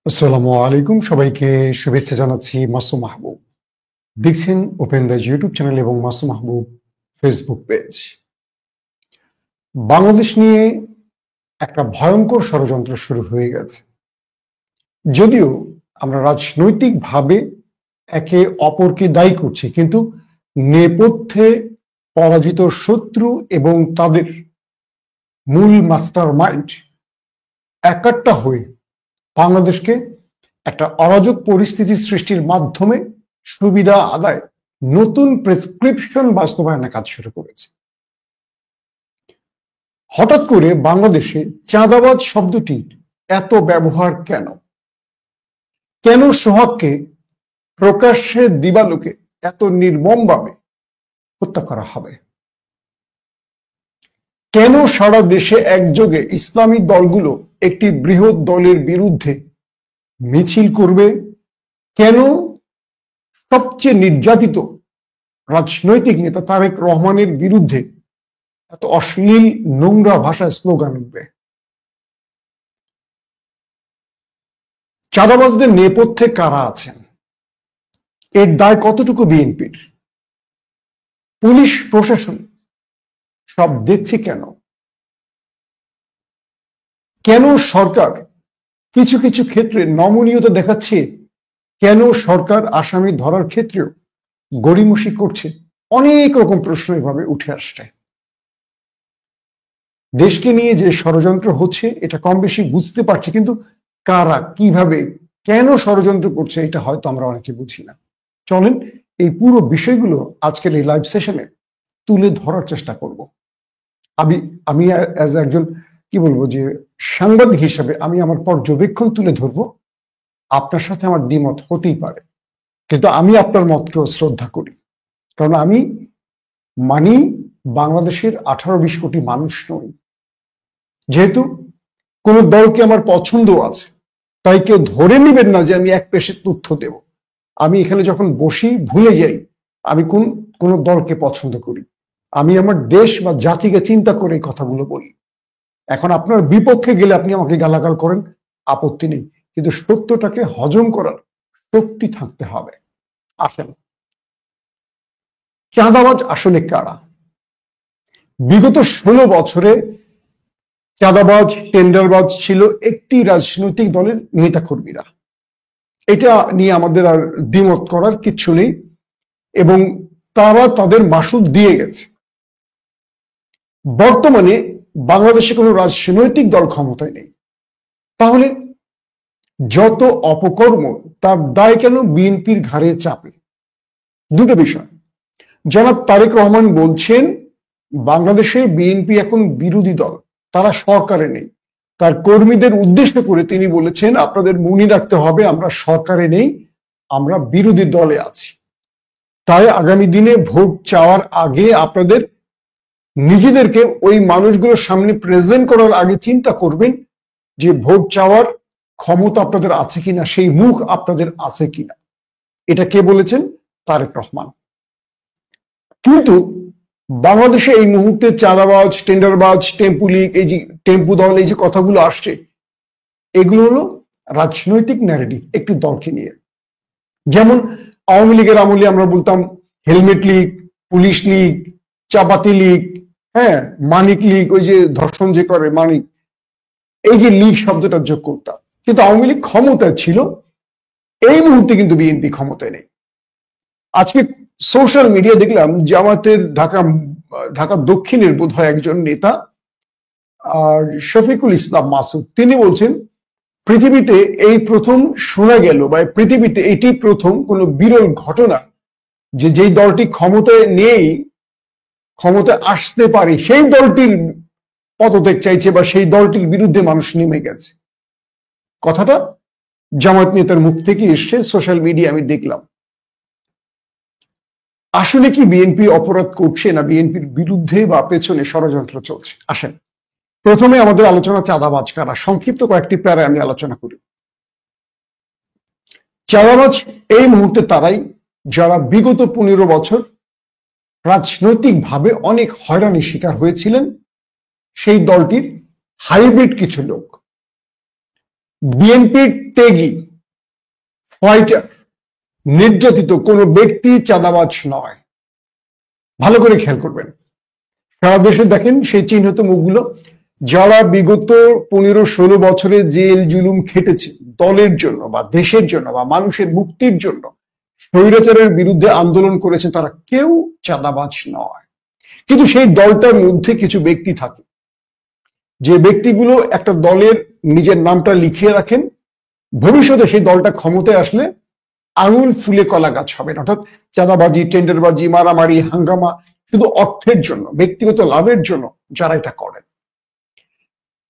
আসসালামু আলাইকুম, সবাইকে শুভেচ্ছা জানাচ্ছি। মাসুম মাহবুব দেখছেন ওপেন দ্য ইউটিউব চ্যানেল এবং মাসুম মাহবুব ফেসবুক পেজ। বাংলাদেশ নিয়ে একটা ভয়ঙ্কর ষড়যন্ত্র শুরু হয়ে গেছে। যদিও আমরা রাজনৈতিকভাবে একে অপরকে দায়ী করছি, কিন্তু নেপথ্যে পরাজিত শত্রু এবং তাদের মূল মাস্টার মাইন্ড একাট্টা হয়ে বাংলাদেশকে একটা অরাজক পরিস্থিতি সৃষ্টির মাধ্যমে সুবিধা আদায় নতুন প্রেসক্রিপশন বাস্তবায়নের কাজ শুরু করেছে। হঠাৎ করে বাংলাদেশে চাঁদাবাজ শব্দটির এত ব্যবহার কেন? কেন সোহাগকে প্রকাশ্যে দিবালোকে এত নির্মমভাবে হত্যা করা হবে? কেন সারা দেশে একযোগে ইসলামী দলগুলো একটি বৃহৎ দলের বিরুদ্ধে মিছিল করবে? কেন সবচেয়ে নির্যাতিত রাজনৈতিক নেতা তারেক রহমানের বিরুদ্ধে এত অশ্লীল নোংরা ভাষায় স্লোগান উঠবে? চাঁদাবাজদের নেপথ্যে কারা আছেন? এর দায় কতটুকু বিএনপির? পুলিশ প্রশাসন সব দেখছে কেন? কেন সরকার কিছু কিছু ক্ষেত্রে নমনীয়তা দেখাচ্ছে? কেন সরকার আসামি ধরার ক্ষেত্রেও গড়িমসি করছে? অনেক রকম প্রশ্ন এভাবে উঠে আসছে। দেশকে নিয়ে যে ষড়যন্ত্র হচ্ছে এটা কম বেশি বুঝতে পারছি, কিন্তু কারা, কিভাবে, কেন ষড়যন্ত্র করছে এটা হয়তো আমরা অনেকে বুঝি না। চলেন এই পুরো বিষয়গুলো আজকের এই লাইভ সেশনে তুলে ধরার চেষ্টা করব। আমি অ্যাজ একজন কি বলবো যে সাংবাদিক হিসেবে আমি আমার পর্যবেক্ষণ তুলে ধরবো। আপনার সাথে আমার দ্বিমত হতেই পারে, কিন্তু আমি আপনার মতকেও শ্রদ্ধা করি, কারণ আমি মানি বাংলাদেশের 18-20 কোটি মানুষ নই। যেহেতু কোন দলকে আমার পছন্দ আছে, তাই কেউ ধরে নেবেন না যে আমি এক পেশে তথ্য দেব। আমি এখানে যখন বসি ভুলে যাই আমি কোন দলকে পছন্দ করি। আমি আমার দেশ বা জাতিকে চিন্তা করে এই কথাগুলো বলি। এখন আপনার বিপক্ষে গেলে আপনি আমাকে গালাগাল করেন, আপত্তি নেই, কিন্তু সত্যটাকে হজম করার শক্তি থাকতে হবে। আসেন, চাঁদাবাজ আসলে কারা? বিগত 16 বছরে চাঁদাবাজ, টেন্ডারবাজ ছিল একটি রাজনৈতিক দলের নেতাকর্মীরা। এটা নিয়ে আমাদের আর দ্বিমত করার কিচ্ছু নেই, এবং তারা তাদের মাসুল দিয়ে গেছে। বর্তমানে বাংলাদেশে কোনো রাজনৈতিক দল ক্ষমতায় নেই, তাহলে যত অপকর্ম তার দায় কেন বিএনপির ঘাড়ে চাপে? দুটো বিষয়। জনাব তারেক রহমান বলছেন বাংলাদেশে বিএনপি এখন বিরোধী দল, তারা সরকারে নেই। তার কর্মীদের উদ্দেশ্য করে তিনি বলেছেন আপনাদের মনে রাখতে হবে আমরা সরকারে নেই, আমরা বিরোধী দলে আছি। তাই আগামী দিনে ভোট চাওয়ার আগে আপনাদের নিজেদেরকে ওই মানুষগুলোর সামনে প্রেজেন্ট করার আগে চিন্তা করবেন যে ভোট চাওয়ার ক্ষমতা আপনাদের আছে কিনা, সেই মুখ আপনাদের আছে কিনা। এটা কে বলেছেন? তারেক রহমান। কিন্তু বাংলাদেশে এই মুহূর্তে চাঁদাবাজ, টেন্ডারবাজ, টেম্পু লীগ, এই যে টেম্পু দল, এই যে কথাগুলো আসছে, এগুলো হলো রাজনৈতিক ন্যারেটিভ একটি দলকে নিয়ে। যেমন আওয়ামী লীগের আমলে আমরা বলতাম হেলমেট লীগ, পুলিশ লীগ, চাপাতি লীগ, হ্যাঁ, মানিক লীগ, ওই যে ধর্ষণ যে করে মানিক, এই যে লীগ শব্দটা যোগ করতাম। কিন্তু আওয়ামী লীগ ক্ষমতায় ছিল, এই মুহূর্তে কিন্তু বিএনপি ক্ষমতায় নেই। আজকে সোশ্যাল মিডিয়া দেখলাম জামাতের ঢাকা দক্ষিণের বোধহয় একজন নেতা, আর শফিকুল ইসলাম মাসুদ, তিনি বলছেন পৃথিবীতে এই প্রথম শোনা গেল, বা পৃথিবীতে এটি প্রথম কোন বিরল ঘটনা যে যেই দলটি ক্ষমতায় নেই, ক্ষমতায় আসতে পারে, সেই দলটির পদত্যাগ চাইছে বা সেই দলটির বিরুদ্ধে মানুষ নেমে গেছে। কথাটা জামাত নেতার মুখ থেকে এসছে, সোশ্যাল মিডিয়া আমি দেখলাম। আসলে কি বিএনপি অপরাধ করছে, না বিএনপির বিরুদ্ধে বা পেছনে ষড়যন্ত্র চলছে? আসেন, প্রথমে আমাদের আলোচনা চাঁদাবাজ কারা, সংক্ষিপ্ত কয়েকটি প্যারায় আমি আলোচনা করি। চাঁদাবাজ এই মুহূর্তে তারাই যারা বিগত 15 বছর রাজনৈতিকভাবে অনেক হয়রানির শিকার হয়েছিলেন, সেই দলটির হাইব্রিড কিছু লোক। বিএনপির ত্যাগী ফাইটার নির্যাতিত কোনো ব্যক্তি চাঁদাবাজ নয়। ভালো করে খেয়াল করবেন, সারা দেশে দেখেন সেই চিহ্নিত মুখগুলো, যারা বিগত 15-16 বছরে জেল জুলুম খেটেছে দলের জন্য বা দেশের জন্য বা মানুষের মুক্তির জন্য, স্বৈরাচারের বিরুদ্ধে আন্দোলন করেছে, তারা কেউ চাঁদাবাজ নয়। কিন্তু সেই দলটার মধ্যে কিছু ব্যক্তি থাকে, যে ব্যক্তিগুলো একটা দলের নিজের নামটা লিখিয়ে রাখেন, ভবিষ্যতে সেই দলটা ক্ষমতায় আসলে আঙুল ফুলে কলা গাছ হবে। অর্থাৎ চাঁদাবাজি, টেন্ডারবাজি, মারামারি, হাঙ্গামা, শুধু অর্থের জন্য, ব্যক্তিগত লাভের জন্য যারা এটা করেন,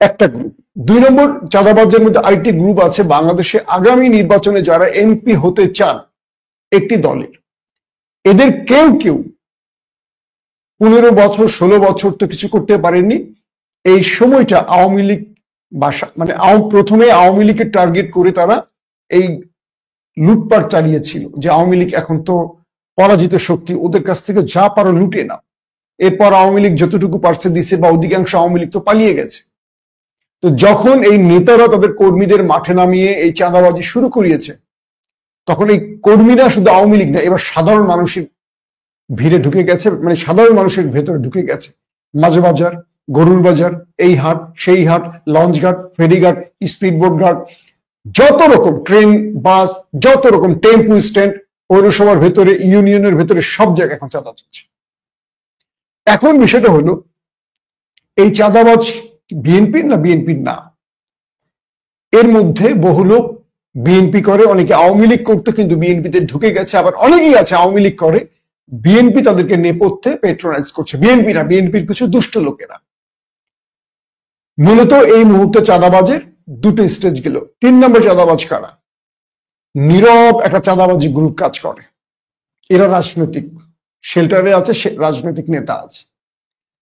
একটা গ্রুপ। 2 নম্বর, চাঁদাবাজের মধ্যে আরেকটি গ্রুপ আছে বাংলাদেশে আগামী নির্বাচনে যারা এমপি হতে চান একটি দলের, এদের কেউ কেউ 15 বছর 16 বছর তো কিছু করতে পারেননি। এই সময়টা আওয়ামী লীগ মানে প্রথমে আওয়ামী লীগের টার্গেট করে তারা এই লুটপাট চালিয়েছিল, যে আওয়ামী লীগ এখন তো পরাজিত শক্তি, ওদের কাছ থেকে যা পারো লুটে নাও। এরপর আওয়ামী লীগ যতটুকু পারছে দিছে, বা অধিকাংশ আওয়ামী লীগ তো পালিয়ে গেছে। তো যখন এই নেতারা তাদের কর্মীদের মাঠে নামিয়ে এই চাঁদাবাজি শুরু করিয়েছে, তখন এই কর্মীরা শুধু আওয়ামী লীগ না, এবার সাধারণ মানুষের ভিড়ে ঢুকে গেছে, মানে সাধারণ মানুষের ভেতরে ঢুকে গেছে। মাঝ বাজার, গরুর বাজার, এই হাট সেই হাট, লঞ্চ ঘাট, ফেরিঘাট, স্পিডবোট ঘাট, যত রকম ট্রেন, বাস, যত রকম টেম্পু স্ট্যান্ড, পৌরসভার ভেতরে, ইউনিয়নের ভেতরে, সব জায়গায় এখন চাঁদা চলছে। এখন বিষয়টা হলো, এই চাঁদাবাজ বিএনপির না বিএনপির না? এর মধ্যে বহু লোক বিএনপি করে, অনেকে আওয়ামী লীগ করতে কিন্তু বিএনপিতে ঢুকে গেছে, আবার অনেকেই আছে আওয়ামী লীগ করে, বিএনপি তাদেরকে নেপথ্যে পেট্রোনাইজ করছে। বিএনপি না, বিএনপির কিছু দুষ্ট লোকেরা। মূলত এই মুহূর্তে চাঁদাবাজের দুটো স্টেজ গেল। 3 নম্বর চাঁদাবাজ কারা? নীরব একটা চাঁদাবাজি গ্রুপ কাজ করে, এরা রাজনৈতিক শেল্টারে আছে, রাজনৈতিক নেতা আছে।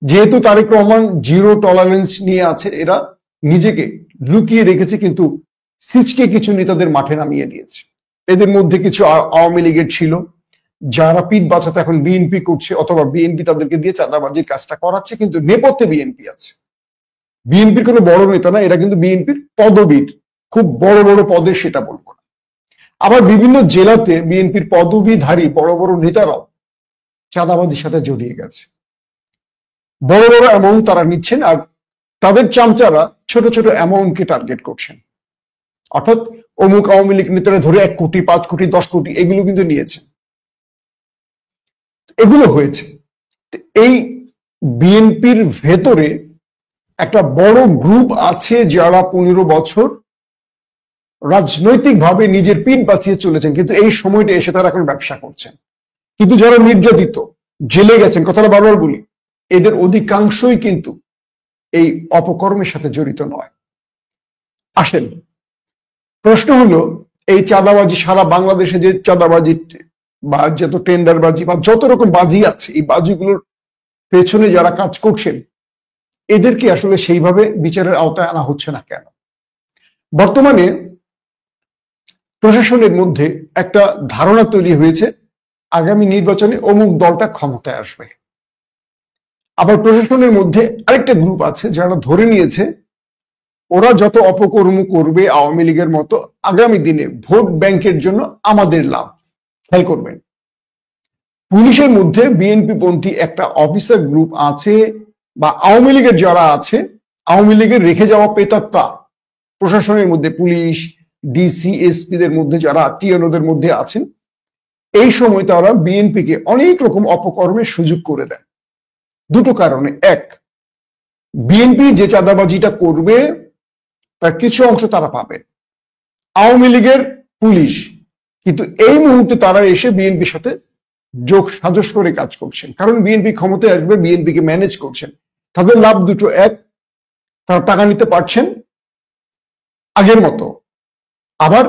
যেহেতু তারেক রহমান জিরো টলারেন্স নিয়ে আছে, এরা নিজেকে লুকিয়ে রেখেছে, কিন্তু সিচকে কিছু নেতাদের মাঠে নামিয়ে দিয়েছে। এদের মধ্যে কিছু আওয়ামী লীগের ছিল, যারা পিঠ বাঁচাতে এখন বিএনপি করছে, অথবা বিএনপি তাদেরকে দিয়ে চাঁদাবাজির কাজটা করাচ্ছে, কিন্তু নেপথ্যে বিএনপি আছে। বিএনপির কোনো বড় নেতা না, এরা কিন্তু বিএনপির পদবীর, খুব বড় বড় পদে, সেটা বলবো না। আবার বিভিন্ন জেলাতে বিএনপির পদবীধারী বড় বড় নেতারাও চাঁদাবাজির সাথে জড়িয়ে গেছে। বড় বড় অ্যামাউন্ট তারা নিচ্ছেন, আর তাদের চামচারা ছোট ছোট অ্যামাউন্টকে টার্গেট করছেন। অর্থাৎ অমুক আওয়ামী লীগ নেতারা ধরে 1 কোটি, 5 কোটি, 10 কোটি এগুলো কিন্তু নিয়েছেন। এগুলো হয়েছে। এই বিএনপির ভেতরে একটা বড় গ্রুপ আছে, যারা 15 বছর রাজনৈতিকভাবে নিজের পিঠ বাঁচিয়ে চলেছেন, কিন্তু এই সময়টা এসে তারা এখন ব্যবসা করছেন। কিন্তু যারা নির্যাতিত, জেলে গেছেন, কথাটা বারবার বলি, এদের অধিকাংশই কিন্তু এই অপকর্মের সাথে জড়িত নয়। আসেন, প্রশ্ন হলো, এই চাঁদাবাজি, সারা বাংলাদেশে যে চাঁদাবাজি বা যত টেন্ডারবাজি বা যত রকম বাজি আছে, এই বাজিগুলোর পেছনে যারা কাজ করছেন, এদেরকে আসলে সেইভাবে বিচারের আওতায় আনা হচ্ছে না কেন? বর্তমানে প্রশাসনের মধ্যে একটা ধারণা তৈরি হয়েছে, আগামী নির্বাচনে অমুক দলটা ক্ষমতায় আসবে। আবার প্রশাসনের মধ্যে আরেকটা গ্রুপ আছে, যারা ধরে নিয়েছে ওরা যত অপকর্ম করবে আওয়ামী লীগের মতো, আগামী দিনে ভোট ব্যাংকের জন্য আমাদের লাভ। খেয়াল করবেন, পুলিশের মধ্যে বিএনপি পন্থী একটা অফিসার গ্রুপ আছে, বা আওয়ামী লীগের যারা আছে, আওয়ামী লীগের রেখে যাওয়া পেতাত্তা প্রশাসনের মধ্যে, পুলিশ, ডিসি, এসপি দের মধ্যে যারা টিএনওদের মধ্যে আছেন, এই সময় তারা বিএনপিকে অনেক রকম অপকর্মের সুযোগ করে দেন। দুটো কারণে: এক, বিএনপি যে চাঁদাবাজিটা করবে তার কিছু অংশ তারা পাবেন, আওয়ামী লীগের পুলিশ কিন্তু এই মুহূর্তে তারা এসে বিএনপির সাথে যোগ সাজস করে কাজ করছেন, কারণ বিএনপি ক্ষমতায় আসবে, বিএনপিকে ম্যানেজ করছেন। তাদের লাভ দুটো: এক, তারা টাকা নিতে পারছেন আগের মতো, আবার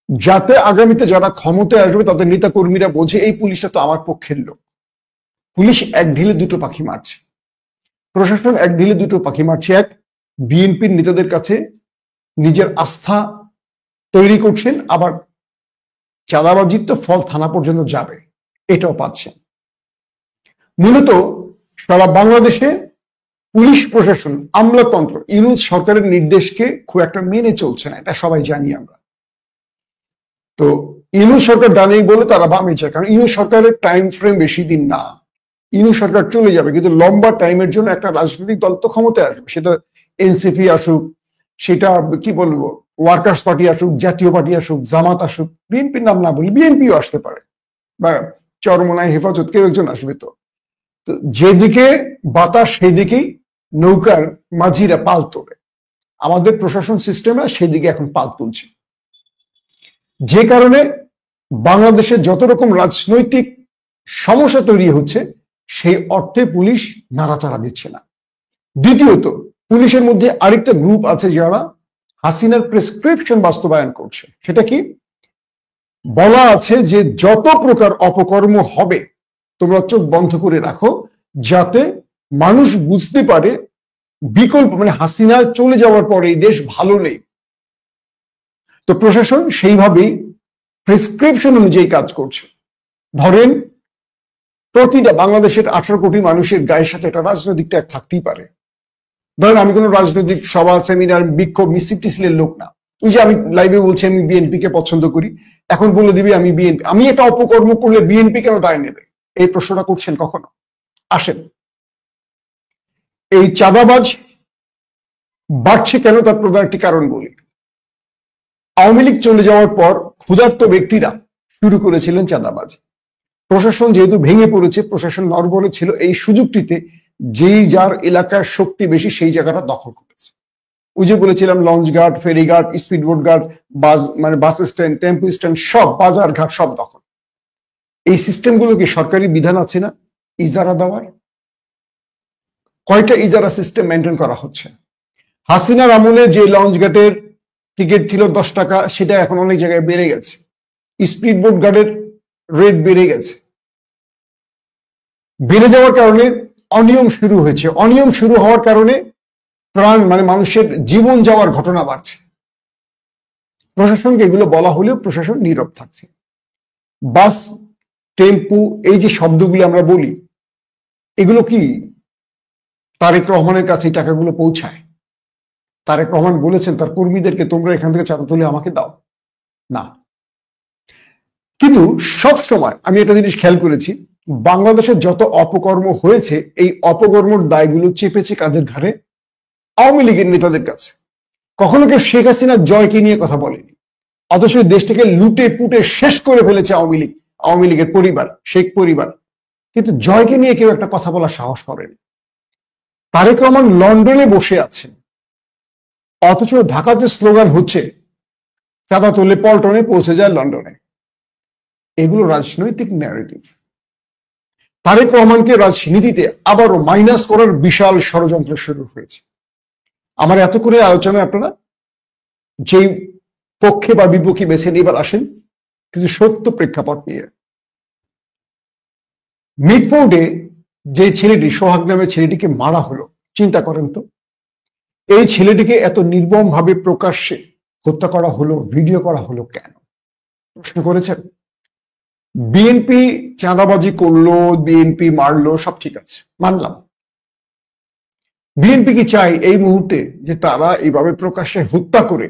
যাতে আগামীতে যারা ক্ষমতায় আসবে তাদের নেতা কর্মীরা বোঝে এই পুলিশটা তো আমার পক্ষের লোক। পুলিশ এক ঢিলে দুটো পাখি মারছে, প্রশাসন এক ঢিলে দুটো পাখি মারছে। এক, বিএনপির নেতাদের কাছে নিজের আস্থা তৈরি করছেন, আবার চাঁদাবাজির তো ফল থানা পর্যন্ত যাবে, এটাও পাচ্ছেন। মূলত সারা বাংলাদেশে পুলিশ প্রশাসন, আমলাতন্ত্র ইউনূস সরকারের নির্দেশকে খুব একটা মেনে চলছে না, এটা সবাই জানি আমরা। তো ইউনূস সরকার ডানেই বলে তারা বামে যায়, কারণ ইউনূস সরকারের টাইম ফ্রেম বেশি দিন না। ইউনূস সরকার চলে যাবে, কিন্তু লম্বা টাইমের জন্য একটা রাজনৈতিক দল তো ক্ষমতায় আসবে, সেটা এনসিপি আসুক, সেটা কি বলবো ওয়ার্কার্স পার্টি আসুক, জাতীয় পার্টি আসুক, জামাত আসুক, বিএনপির নাম না বলি বিএনপিও আসতে পারে, বা চরমনায় হেফাজত কেউ একজন আসবে। তো যেদিকে বাতাস সেদিকেই নৌকার মাঝিরা পাল তোলে, আমাদের প্রশাসন সিস্টেমে সেদিকে এখন পাল তুলছে, যে কারণে বাংলাদেশে যত রকম রাজনৈতিক সমস্যা তৈরি হচ্ছে সেই অর্থে পুলিশ নাড়াচাড়া দিচ্ছে না। দ্বিতীয়ত, পুলিশের মধ্যে আরেকটা গ্রুপ আছে যারা হাসিনার প্রেসক্রিপশন বাস্তবায়ন করছে। সেটা কি? বলা আছে যে যত প্রকার অপকর্ম হবে তোমরা চোখ বন্ধ করে রাখো, যাতে মানুষ বুঝতে পারে বিকল্প মানে হাসিনা চলে যাওয়ার পরে এই দেশ ভালো নেই। তো প্রশাসন সেইভাবেই প্রেসক্রিপশন অনুযায়ী কাজ করছে। ধরেন প্রতিটা বাংলাদেশের 18 কোটি মানুষের গায়ের সাথে একটা রাজনৈতিক ট্যাগ থাকতেই পারে। ধরেন আমি কোনো রাজনৈতিক সভা, সেমিনার, বিক্ষোভ, মিছিল টিছিলের লোক না। ওই যে আমি লাইভে বলছি আমি বিএনপি কে পছন্দ করি, এখন বলে দিবি আমি বিএনপি, আমি একটা অপকর্ম করলে বিএনপি কেন দায় নেবে? এই প্রশ্নটা করছেন কখনো? আসেন, এই চাঁদাবাজ বাড়ছে কেন তার প্রধান একটি কারণ বলি। আওয়ামী লীগ চলে যাওয়ার পর ক্ষুধার্ত ব্যক্তিরা শুরু করেছিলেন চাঁদাবাজ। প্রশাসন যেহেতু ভেঙে পড়েছে, প্রশাসন নড়বড়ে ছিল, এই সুযোগটিতে যেই যার এলাকার শক্তি বেশি সেই জায়গাটা দখল করেছে। ওই যে বলেছিলাম লঞ্চ ঘাট, ফেরিঘাট, স্পিডবোট ঘাট, বাস স্ট্যান্ড, টেম্পো স্ট্যান্ড, সব বাজার ঘাট সব দখল। এই সিস্টেমগুলো কি সরকারি বিধান আছে না ইজারা দেওয়ার? কয়টা ইজারা সিস্টেম মেনটেন করা হচ্ছে? হাসিনার আমলে যে লঞ্চ ঘাটের টিকিট ছিল 10 টাকা, সেটা এখন অনেক জায়গায় বেড়ে গেছে। স্পিডবোট ঘাটের রেট বেড়ে গেছে। বেড়ে যাওয়ার কারণে অনিয়ম শুরু হয়েছে, অনিয়ম শুরু হওয়ার কারণে প্রাণ মানে মানুষের জীবন যাওয়ার ঘটনা বাড়ছে। প্রশাসনকে এগুলো বলা হলেও প্রশাসন নীরব থাকছে। বাস, টেম্পু, এই যে শব্দগুলো আমরা বলি, এগুলো কি তারেক রহমানের কাছে এই টাকাগুলো পৌঁছায়? তারেক রহমান বলেছেন তার কর্মীদেরকে তোমরা এখান থেকে চাঁদা তুলে আমাকে দাও না। কিন্তু সব সময় আমি একটা জিনিস খেয়াল করেছি, বাংলাদেশের যত অপকর্ম হয়েছে এই অপকর্মর দায়গুলো চেপেছে কাদের ঘাড়ে? আওয়ামী লীগের নেতাদের কাছে। কখনো কেউ শেখ হাসিনার জয়কে নিয়ে কথা বলেনি, অথচ দেশটাকে লুটে পুটে শেষ করে ফেলেছে আওয়ামী লীগের পরিবার, শেখ পরিবার, কিন্তু জয়কে নিয়ে কেউ একটা কথা বলার সাহস করেনি। তারেক রহমান লন্ডনে বসে আছেন, অথচ ঢাকাতে স্লোগান হচ্ছে চাঁদা তুলে পল্টনে পৌঁছে যায় লন্ডনে। এগুলো রাজনৈতিক ন্যারেটিভ। তারেক রহমানকে রাজনীতিতে আবারও মাইনাস করার বিশাল ষড়যন্ত্র শুরু হয়েছে। আমার এত করে আলোচনায় আপনারা যেই পক্ষে বা বিপক্ষে বেছে নিয়ে এবার আসেন কিন্তু সত্য প্রেক্ষাপট নিয়ে। মিটফোর্ডে যে ছেলেটি, সোহাগ নামের ছেলেটিকে মারা হলো, চিন্তা করেন তো, এই ছেলেটিকে এত নির্মম ভাবে প্রকাশ্যে হত্যা করা হলো, ভিডিও করা হলো কেন? প্রশ্ন করেছেন? বিএনপি চাঁদাবাজি করলো, বিএনপি মারলো, সব ঠিক আছে, মানলাম। বিএনপি কি চাই এই মুহূর্তে যে তারা এইভাবে প্রকাশ্যে হত্যা করে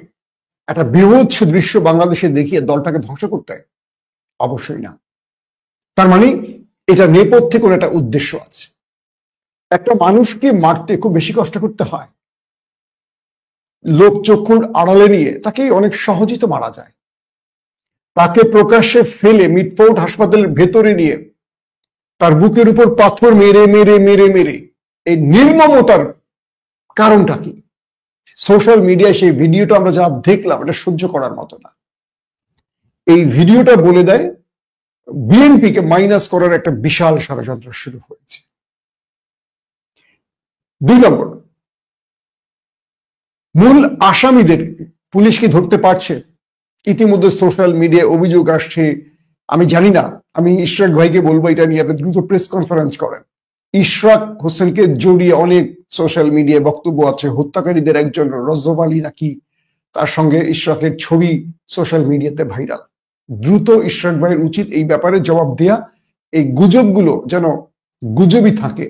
একটা বিভৎস দৃশ্য বাংলাদেশে দেখিয়ে দলটাকে ধ্বংস করতে? অবশ্যই না। তার মানে এটা নেপথ্যে কোনো একটা উদ্দেশ্য আছে। একটা মানুষকে মারতে খুব বেশি কষ্ট করতে হয়, লোক চক্ষুর আড়ালে নিয়ে তাকে অনেক সহজেই তো মারা যায়। তাকে প্রকাশ্যে ফেলে মিটফোর্ড হাসপাতালের ভেতরে নিয়ে তার বুকের উপর পাথর মেরে মেরে মেরে মেরে এই নির্মমতার কারণটা কি? সোশ্যাল মিডিয়ায় সেই ভিডিওটা আমরা যা দেখলাম এটা সহ্য করার মতো না। এই ভিডিওটা বলে দেয় বিএনপিকে মাইনাস করার একটা বিশাল ষড়যন্ত্র শুরু হয়েছে। 2 নম্বর, মূল আসামিদের পুলিশ কি ধরতে পারছে? ইতিমধ্যে সোশ্যাল মিডিয়ায় অভিযোগ আসছে, আমি জানি না, আমি ইশরাক ভাইকে বলবো এটা নিয়ে আপনি দ্রুত প্রেস কনফারেন্স করেন। ইশরাক হোসেনকে জড়িয়ে অনেক সোশ্যাল মিডিয়ায় বক্তব্য আছে, হত্যাকারীদের একজন রজব আলী নাকি, তার সঙ্গে ইশরাকের ছবি সোশ্যাল মিডিয়াতে ভাইরাল। দ্রুত ইশরাক ভাইয়ের উচিত এই ব্যাপারে জবাব দেয়া, এই গুজবগুলো যেন গুজবই থাকে,